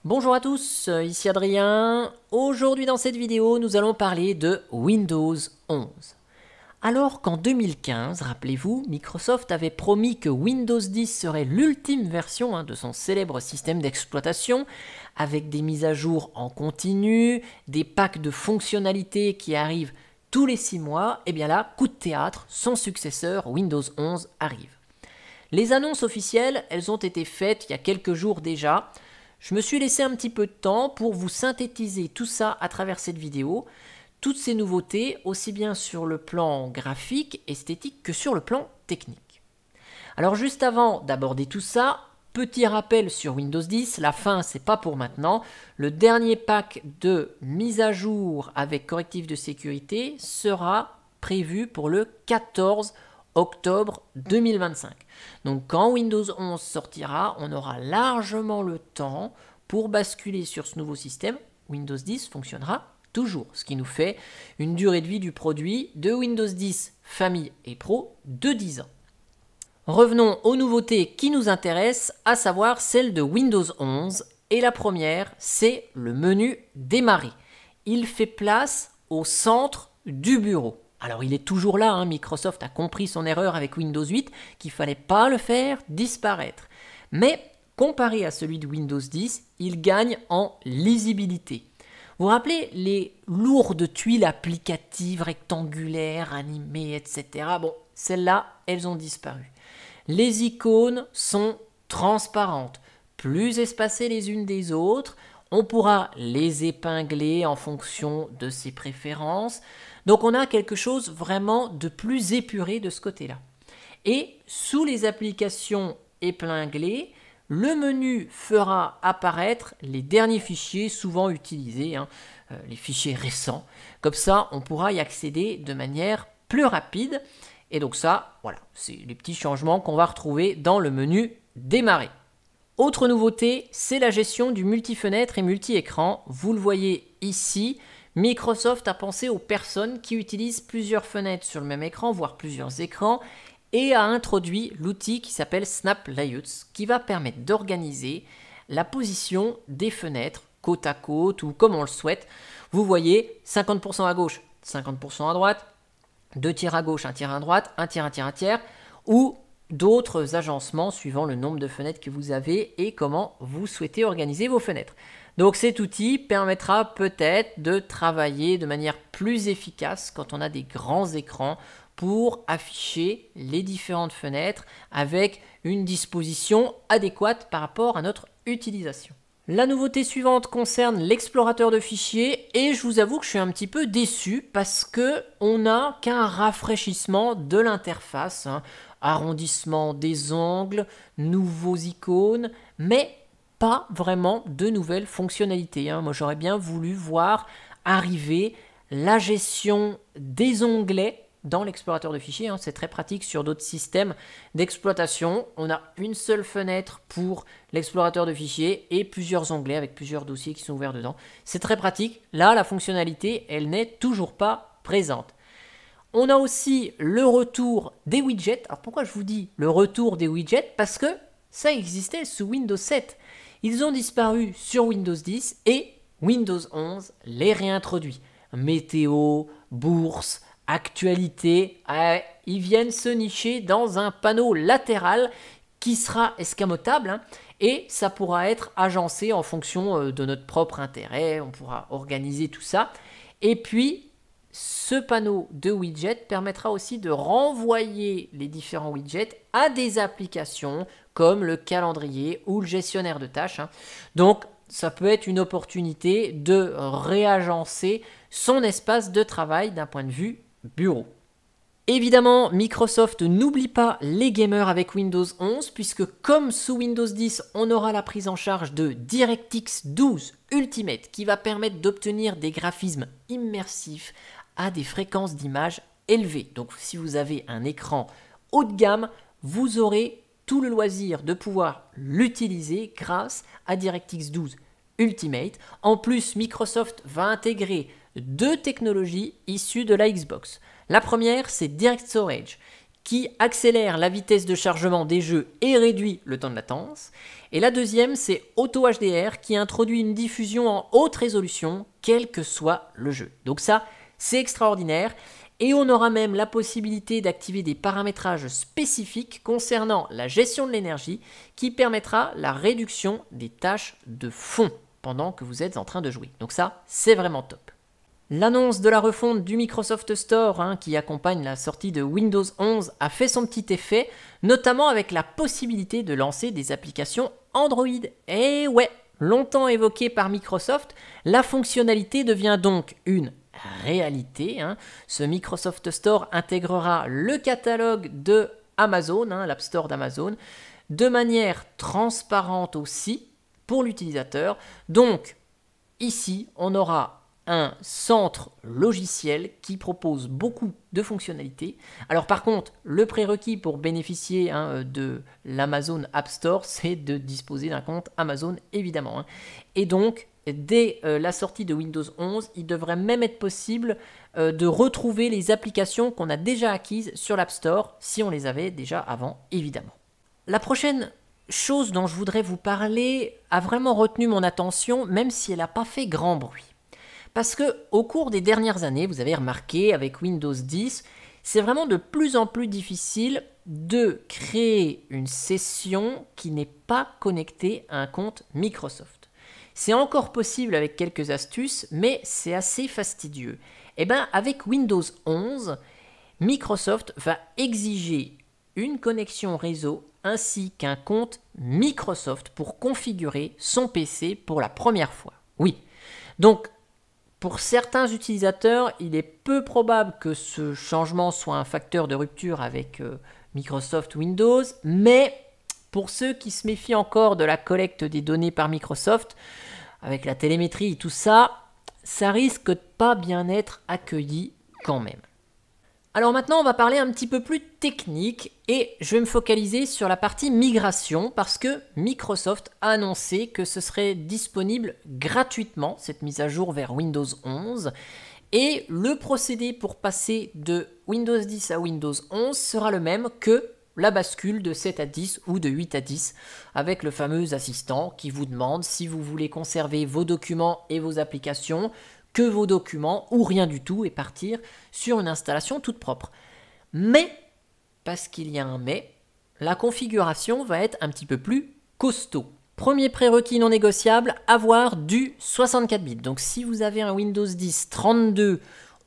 Bonjour à tous, ici Adrien. Aujourd'hui dans cette vidéo, nous allons parler de Windows 11. Alors qu'en 2015, rappelez-vous, Microsoft avait promis que Windows 10 serait l'ultime version de son célèbre système d'exploitation, avec des mises à jour en continu, des packs de fonctionnalités qui arrivent tous les 6 mois, et bien là, coup de théâtre, son successeur Windows 11 arrive. Les annonces officielles, elles ont été faites il y a quelques jours déjà. Je me suis laissé un petit peu de temps pour vous synthétiser tout ça à travers cette vidéo. Toutes ces nouveautés, aussi bien sur le plan graphique, esthétique que sur le plan technique. Alors juste avant d'aborder tout ça, petit rappel sur Windows 10, la fin c'est pas pour maintenant. Le dernier pack de mise à jour avec correctif de sécurité sera prévu pour le 14 octobre 2025. Donc quand Windows 11 sortira, on aura largement le temps pour basculer sur ce nouveau système. Windows 10 fonctionnera toujours, ce qui nous fait une durée de vie du produit de Windows 10 Famille et Pro de 10 ans. Revenons aux nouveautés qui nous intéressent, à savoir celles de Windows 11. Et la première, c'est le menu Démarrer. Il fait place au centre du bureau. Alors il est toujours là, Microsoft a compris son erreur avec Windows 8, qu'il ne fallait pas le faire disparaître. Mais comparé à celui de Windows 10, il gagne en lisibilité. Vous vous rappelez les lourdes tuiles applicatives rectangulaires, animées, etc. Bon, celles-là, elles ont disparu. Les icônes sont transparentes, plus espacées les unes des autres. On pourra les épingler en fonction de ses préférences. Donc on a quelque chose vraiment de plus épuré de ce côté-là. Et sous les applications épinglées, le menu fera apparaître les derniers fichiers souvent utilisés, les fichiers récents. Comme ça, on pourra y accéder de manière plus rapide. Et donc ça, voilà, c'est les petits changements qu'on va retrouver dans le menu Démarrer. Autre nouveauté, c'est la gestion du multi-fenêtre et multi-écran. Vous le voyez ici, Microsoft a pensé aux personnes qui utilisent plusieurs fenêtres sur le même écran, voire plusieurs écrans, et a introduit l'outil qui s'appelle Snap Layouts, qui va permettre d'organiser la position des fenêtres côte à côte ou comme on le souhaite. Vous voyez 50% à gauche, 50% à droite, 2 tiers à gauche, 1 tiers à droite, 1 tiers, 1 tiers, 1 tiers, ou d'autres agencements suivant le nombre de fenêtres que vous avez et comment vous souhaitez organiser vos fenêtres. Donc cet outil permettra peut-être de travailler de manière plus efficace quand on a des grands écrans pour afficher les différentes fenêtres avec une disposition adéquate par rapport à notre utilisation. La nouveauté suivante concerne l'explorateur de fichiers et je vous avoue que je suis un petit peu déçu parce qu'on n'a qu'un rafraîchissement de l'interface, arrondissement des ongles, nouveaux icônes, mais pas vraiment de nouvelles fonctionnalités. Moi j'aurais bien voulu voir arriver la gestion des onglets dans l'explorateur de fichiers. C'est très pratique sur d'autres systèmes d'exploitation. On a une seule fenêtre pour l'explorateur de fichiers et plusieurs onglets avec plusieurs dossiers qui sont ouverts dedans. C'est très pratique. Là, la fonctionnalité, elle n'est toujours pas présente. On a aussi le retour des widgets. Alors pourquoi je vous dis le retour des widgets? Parce que ça existait sous Windows 7. Ils ont disparu sur Windows 10 et Windows 11 les réintroduit. Météo, bourse, actualité, ils viennent se nicher dans un panneau latéral qui sera escamotable et ça pourra être agencé en fonction de notre propre intérêt. On pourra organiser tout ça. Et puis, ce panneau de widgets permettra aussi de renvoyer les différents widgets à des applications comme le calendrier ou le gestionnaire de tâches. Donc, ça peut être une opportunité de réagencer son espace de travail d'un point de vue bureau. Évidemment, Microsoft n'oublie pas les gamers avec Windows 11 puisque comme sous Windows 10, on aura la prise en charge de DirectX 12 Ultimate qui va permettre d'obtenir des graphismes immersifs à des fréquences d'image élevées. Donc si vous avez un écran haut de gamme, vous aurez tout le loisir de pouvoir l'utiliser grâce à DirectX 12 Ultimate. En plus, Microsoft va intégrer 2 technologies issues de la Xbox. La première, c'est Direct Storage, qui accélère la vitesse de chargement des jeux et réduit le temps de latence. Et la deuxième, c'est Auto HDR qui introduit une diffusion en haute résolution, quel que soit le jeu. Donc ça, c'est extraordinaire. Et on aura même la possibilité d'activer des paramétrages spécifiques concernant la gestion de l'énergie qui permettra la réduction des tâches de fond pendant que vous êtes en train de jouer. Donc ça, c'est vraiment top. L'annonce de la refonte du Microsoft Store qui accompagne la sortie de Windows 11 a fait son petit effet, notamment avec la possibilité de lancer des applications Android. Et ouais, longtemps évoquée par Microsoft, la fonctionnalité devient donc une réalité. Ce Microsoft Store intégrera le catalogue de Amazon, l'App Store d'Amazon, de manière transparente aussi pour l'utilisateur. Donc, ici, on aura un centre logiciel qui propose beaucoup de fonctionnalités. Alors par contre, le prérequis pour bénéficier de l'Amazon App Store, c'est de disposer d'un compte Amazon, évidemment. Et donc, dès la sortie de Windows 11, il devrait même être possible de retrouver les applications qu'on a déjà acquises sur l'App Store, si on les avait déjà avant, évidemment. La prochaine chose dont je voudrais vous parler a vraiment retenu mon attention, même si elle n'a pas fait grand bruit. Parce que au cours des dernières années, vous avez remarqué, avec Windows 10, c'est vraiment de plus en plus difficile de créer une session qui n'est pas connectée à un compte Microsoft. C'est encore possible avec quelques astuces, mais c'est assez fastidieux. Et bien, avec Windows 11, Microsoft va exiger une connexion réseau ainsi qu'un compte Microsoft pour configurer son PC pour la première fois. Oui, donc pour certains utilisateurs, il est peu probable que ce changement soit un facteur de rupture avec Microsoft Windows, mais pour ceux qui se méfient encore de la collecte des données par Microsoft, avec la télémétrie et tout ça, ça risque de pas bien être accueilli quand même. Alors maintenant, on va parler un petit peu plus technique et je vais me focaliser sur la partie migration parce que Microsoft a annoncé que ce serait disponible gratuitement, cette mise à jour vers Windows 11. Et le procédé pour passer de Windows 10 à Windows 11 sera le même que la bascule de 7 à 10 ou de 8 à 10 avec le fameux assistant qui vous demande si vous voulez conserver vos documents et vos applications, que vos documents ou rien du tout et partir sur une installation toute propre. Mais, parce qu'il y a un mais, la configuration va être un petit peu plus costaud. Premier prérequis non négociable, avoir du 64 bits. Donc si vous avez un Windows 10 32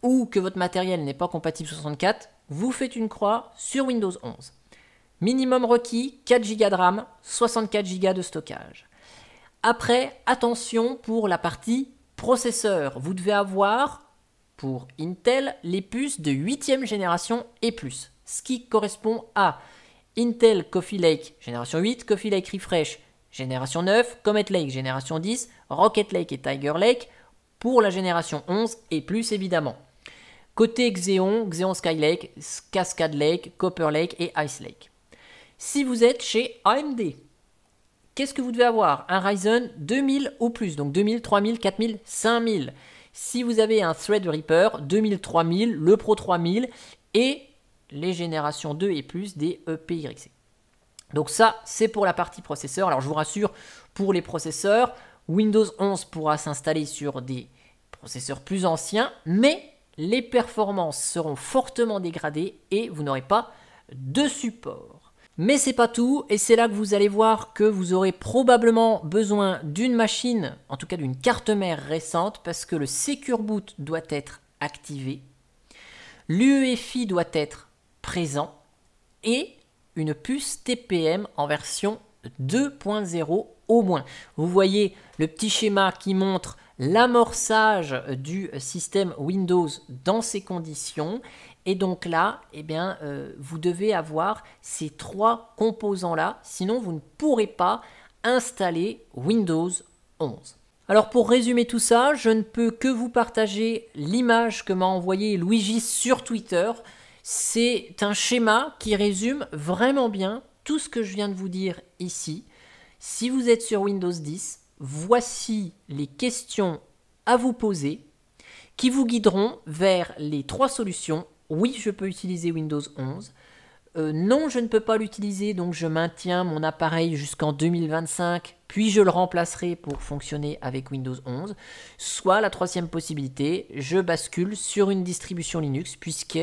ou que votre matériel n'est pas compatible 64, vous faites une croix sur Windows 11. Minimum requis, 4 Go de RAM, 64 Go de stockage. Après, attention pour la partie processeur. Vous devez avoir, pour Intel, les puces de 8e génération et plus. Ce qui correspond à Intel Coffee Lake génération 8, Coffee Lake Refresh génération 9, Comet Lake génération 10, Rocket Lake et Tiger Lake pour la génération 11 et plus évidemment. Côté Xeon, Xeon Skylake, Cascade Lake, Copper Lake et Ice Lake. Si vous êtes chez AMD, qu'est-ce que vous devez avoir? Un Ryzen 2000 ou plus, donc 2000, 3000, 4000, 5000. Si vous avez un Threadripper, 2000, 3000, le Pro 3000 et les générations 2 et plus des EPYC. Donc ça, c'est pour la partie processeur. Alors je vous rassure, pour les processeurs, Windows 11 pourra s'installer sur des processeurs plus anciens, mais les performances seront fortement dégradées et vous n'aurez pas de support. Mais c'est pas tout, et c'est là que vous allez voir que vous aurez probablement besoin d'une machine, en tout cas d'une carte mère récente, parce que le Secure Boot doit être activé, l'UEFI doit être présent, et une puce TPM en version 2.0 au moins. Vous voyez le petit schéma qui montre l'amorçage du système Windows dans ces conditions. Et donc là, vous devez avoir ces trois composants-là, sinon vous ne pourrez pas installer Windows 11. Alors pour résumer tout ça, je ne peux que vous partager l'image que m'a envoyée Luigi sur Twitter. C'est un schéma qui résume vraiment bien tout ce que je viens de vous dire ici. Si vous êtes sur Windows 10, voici les questions à vous poser qui vous guideront vers les trois solutions. Oui, je peux utiliser Windows 11. non, je ne peux pas l'utiliser, donc je maintiens mon appareil jusqu'en 2025, puis je le remplacerai pour fonctionner avec Windows 11. Soit la troisième possibilité, je bascule sur une distribution Linux, puisque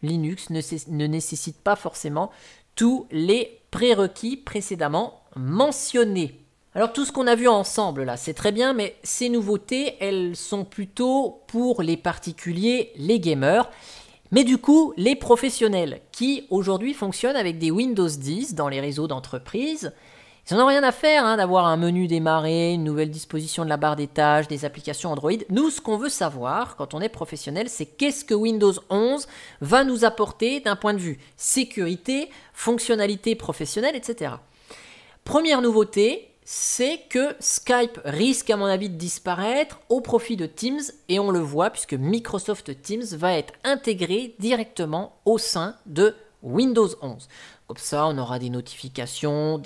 Linux ne nécessite pas forcément tous les prérequis précédemment mentionnés. Alors tout ce qu'on a vu ensemble là, c'est très bien, mais ces nouveautés, elles sont plutôt pour les particuliers, les gamers. Mais du coup, les professionnels qui aujourd'hui fonctionnent avec des Windows 10 dans les réseaux d'entreprise, ils n'en ont rien à faire d'avoir un menu démarré, une nouvelle disposition de la barre des tâches, des applications Android. Nous, ce qu'on veut savoir quand on est professionnel, c'est qu'est-ce que Windows 11 va nous apporter d'un point de vue sécurité, fonctionnalité professionnelle, etc. Première nouveauté, c'est que Skype risque à mon avis de disparaître au profit de Teams, et on le voit puisque Microsoft Teams va être intégré directement au sein de Windows 11. Comme ça, on aura des notifications,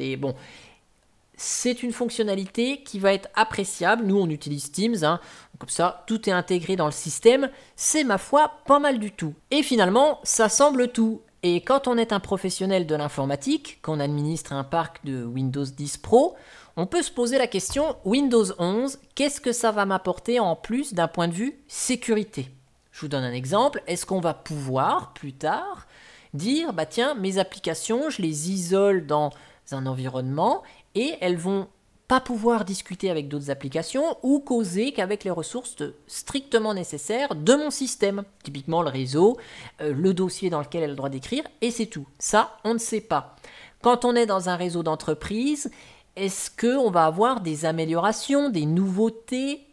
c'est une fonctionnalité qui va être appréciable. Nous, on utilise Teams, comme ça, tout est intégré dans le système. C'est ma foi pas mal du tout. Et finalement, ça semble tout. Et quand on est un professionnel de l'informatique, qu'on administre un parc de Windows 10 Pro, on peut se poser la question, Windows 11, qu'est-ce que ça va m'apporter en plus d'un point de vue sécurité? Je vous donne un exemple. Est-ce qu'on va pouvoir, plus tard, dire, tiens, mes applications, je les isole dans un environnement et elles vont pas pouvoir discuter avec d'autres applications ou causer qu'avec les ressources strictement nécessaires de mon système. Typiquement le réseau, le dossier dans lequel elle a le droit d'écrire, et c'est tout. Ça, on ne sait pas. Quand on est dans un réseau d'entreprise, est-ce qu'on va avoir des améliorations, des nouveautés?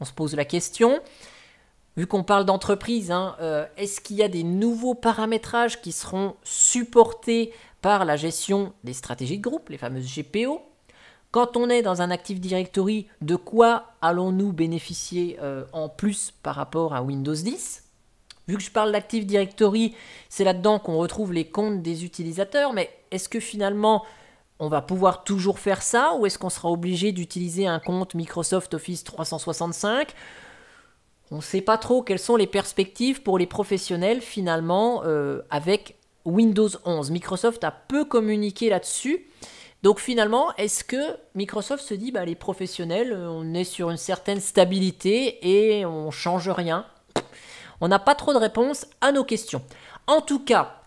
On se pose la question. Vu qu'on parle d'entreprise, est-ce qu'il y a des nouveaux paramétrages qui seront supportés par la gestion des stratégies de groupe, les fameuses GPO? Quand on est dans un Active Directory, de quoi allons-nous bénéficier en plus par rapport à Windows 10? Vu que je parle d'Active Directory, c'est là-dedans qu'on retrouve les comptes des utilisateurs, mais est-ce que finalement on va pouvoir toujours faire ça, ou est-ce qu'on sera obligé d'utiliser un compte Microsoft Office 365? On ne sait pas trop quelles sont les perspectives pour les professionnels finalement avec Windows 11. Microsoft a peu communiqué là-dessus. Donc finalement, est-ce que Microsoft se dit, les professionnels, on est sur une certaine stabilité et on ne change rien? On n'a pas trop de réponses à nos questions. En tout cas,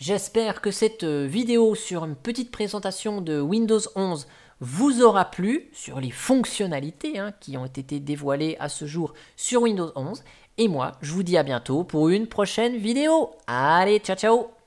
j'espère que cette vidéo sur une petite présentation de Windows 11 vous aura plu sur les fonctionnalités qui ont été dévoilées à ce jour sur Windows 11. Et moi, je vous dis à bientôt pour une prochaine vidéo. Allez, ciao ciao!